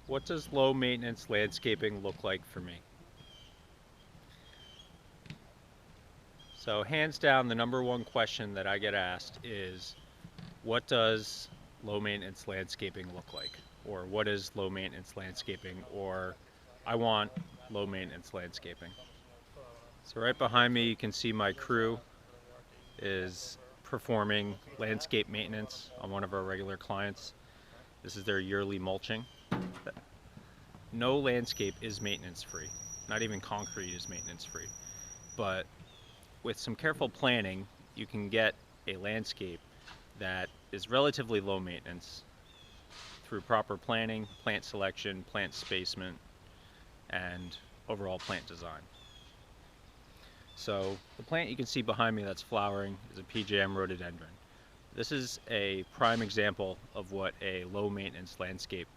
What does low maintenance landscaping look like for me? So hands down, the number one question that I get asked is, what does low maintenance landscaping look like? Or what is low maintenance landscaping? Or I want low maintenance landscaping. So right behind me, you can see my crew is performing landscape maintenance on one of our regular clients. This is their yearly mulching. No landscape is maintenance free. Not even concrete is maintenance free. But with some careful planning, you can get a landscape that is relatively low maintenance through proper planning, plant selection, plant spacement, and overall plant design. So the plant you can see behind me that's flowering is a PJM rhododendron. This is a prime example of what a low maintenance landscape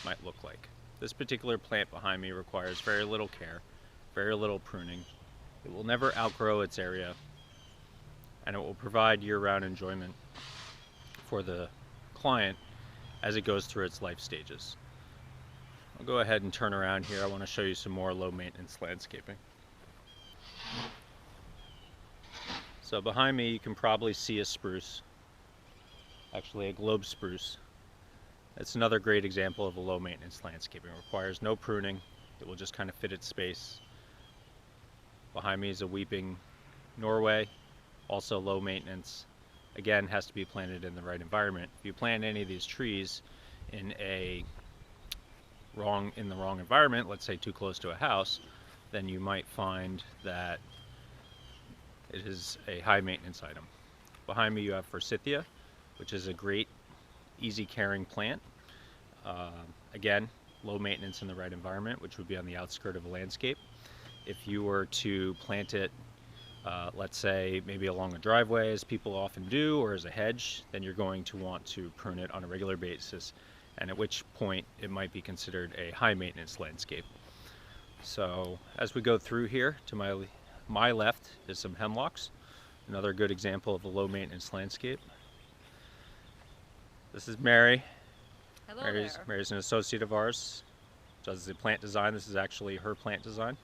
might look like. This particular plant behind me requires very little care, very little pruning. It will never outgrow its area, and it will provide year-round enjoyment for the client as it goes through its life stages. I'll go ahead and turn around here. I want to show you some more low maintenance landscaping. So behind me you can probably see a spruce, actually a globe spruce. That's another great example of a low maintenance landscaping. It requires no pruning. It will just kind of fit its space. Behind me is a weeping Norway, also low maintenance. Again, has to be planted in the right environment. If you plant any of these trees in the wrong environment, let's say too close to a house, then you might find that it is a high maintenance item. Behind me you have forsythia, which is a great easy caring plant. Again, low maintenance in the right environment, which would be on the outskirt of a landscape. If you were to plant it, let's say maybe along a driveway, as people often do, or as a hedge, then you're going to want to prune it on a regular basis, and at which point it might be considered a high maintenance landscape. So as we go through here, to my left is some hemlocks, another good example of a low maintenance landscape. This is Mary. Hello Mary's an associate of ours, does the plant design. This is actually her plant design.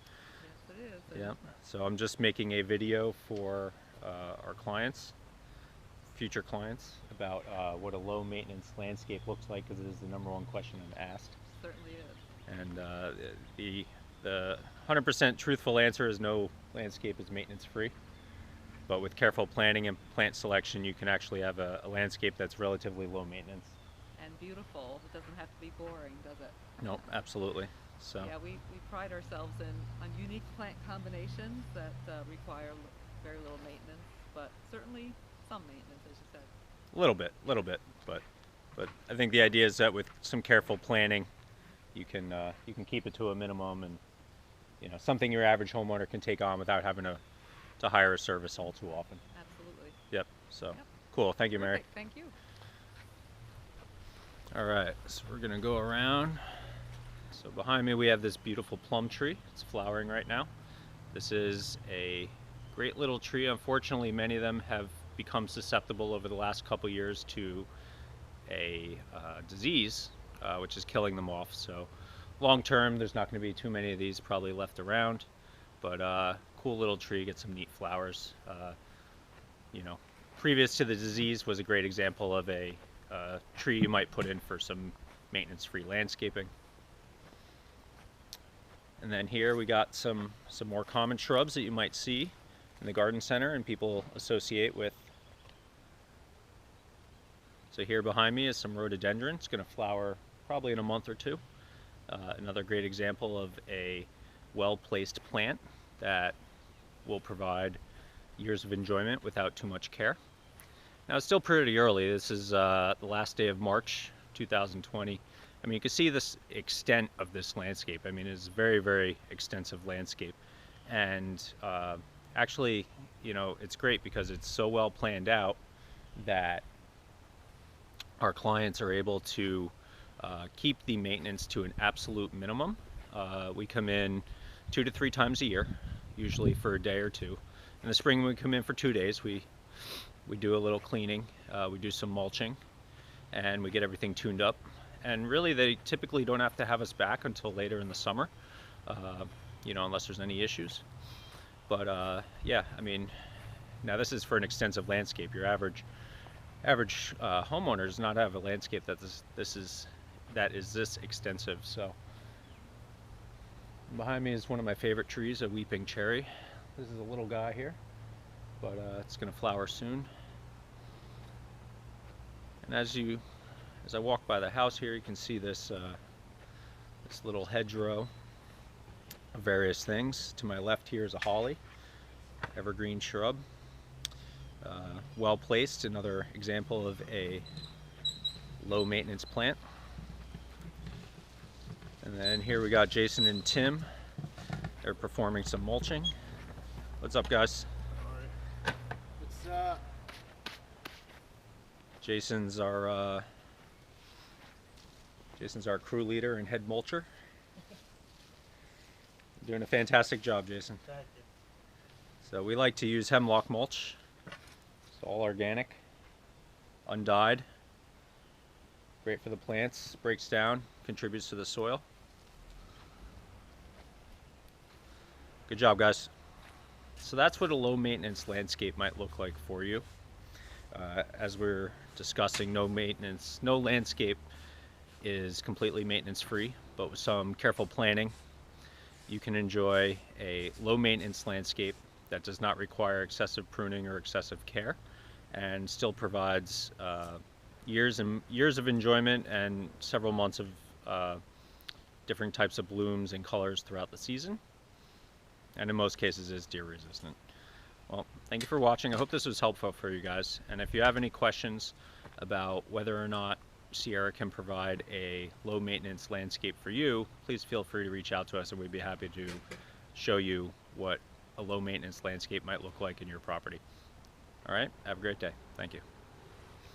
Yes, it is. Yeah. So I'm just making a video for our clients, future clients, about what a low maintenance landscape looks like, because it is the number one question I'm asked. Certainly is. And the 100% truthful answer is no landscape is maintenance free. But with careful planning and plant selection, you can actually have a landscape that's relatively low maintenance. And beautiful. It doesn't have to be boring, does it? No, absolutely. So Yeah, we pride ourselves on unique plant combinations that require very little maintenance, but certainly some maintenance, as you said. a little bit, but I think the idea is that with some careful planning, you can keep it to a minimum, and something your average homeowner can take on without having to hire a service all too often. Absolutely. Yep. So Yep. cool. Thank you, Mary. Perfect. Thank you. All right, so we're gonna go around. So behind me we have this beautiful plum tree. It's flowering right now. This is a great little tree. Unfortunately, many of them have become susceptible over the last couple years to a disease, which is killing them off. So long term, there's not going to be too many of these probably left around. But cool little tree, get some neat flowers. You know, previous to the disease was a great example of a tree you might put in for some maintenance-free landscaping. And then here we got some more common shrubs that you might see in the garden center and people associate with. So here behind me is some rhododendron. It's going to flower probably in a month or two. Another great example of a well-placed plant that will provide years of enjoyment without too much care. Now it's still pretty early. This is the last day of March 2020. I mean, you can see this extent of this landscape. I mean, it's a very, very extensive landscape. And actually, it's great because it's so well planned out that our clients are able to keep the maintenance to an absolute minimum. We come in 2 to 3 times a year, usually for a day or two. In the spring, we come in for 2 days. We do a little cleaning, we do some mulching, and we get everything tuned up. and really they typically don't have to have us back until later in the summer, unless there's any issues. But yeah, I mean, now this is for an extensive landscape. Your average homeowner does not have a landscape that is this extensive. So behind me is one of my favorite trees, a weeping cherry. This is a little guy here, but it's going to flower soon. And as I walk by the house here, you can see this little hedgerow of various things. To my left here is a holly, evergreen shrub. Well placed, another example of a low maintenance plant. And then here we got Jason and Tim. They're performing some mulching. What's up, guys? Alright. What's up? Jason's our crew leader and head mulcher. Doing a fantastic job, Jason. Thank you. So we like to use hemlock mulch. It's all organic, undyed, great for the plants, breaks down, contributes to the soil. Good job, guys. So that's what a low maintenance landscape might look like for you. As we're discussing, no landscape is completely maintenance free, but with some careful planning, you can enjoy a low maintenance landscape that does not require excessive pruning or excessive care, and still provides years and years of enjoyment and several months of different types of blooms and colors throughout the season, and in most cases is deer resistant. Well, thank you for watching. I hope this was helpful for you guys, and if you have any questions about whether or not Sierra can provide a low maintenance landscape for you, please feel free to reach out to us and we'd be happy to show you what a low maintenance landscape might look like in your property. All right, have a great day. Thank you.